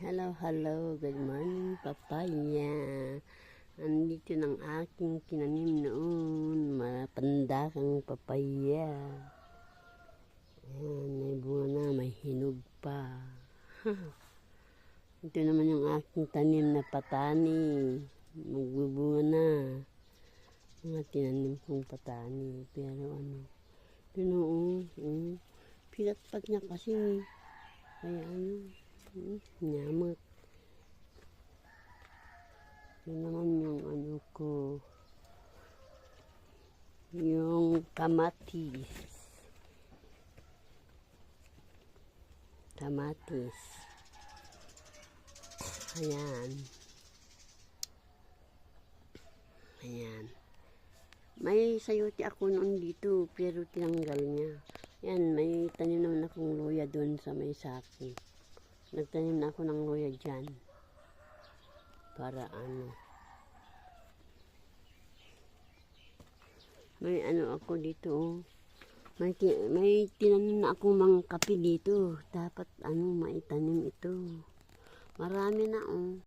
Hello, good morning, papaya. Andito ng aking tinanim noon, mapandakang papaya. Ayan, may bunga na, may hinog pa. Ito naman yung aking tanim na patani. Magbubunga na. Mga tinanim kong patani. Pero pilat-pat niya kasi. Kaya nyamak. Yun naman yung yung kamatis. Ayan. May sayote ako noon dito, pero tinanggal niya. Yan, may tanim naman akong luya doon sa may sako. Nagtanim na ako ng luya dyan. Para may ako dito. May tinanim na akong mga kape dito. Dapat maitanim ito. Marami na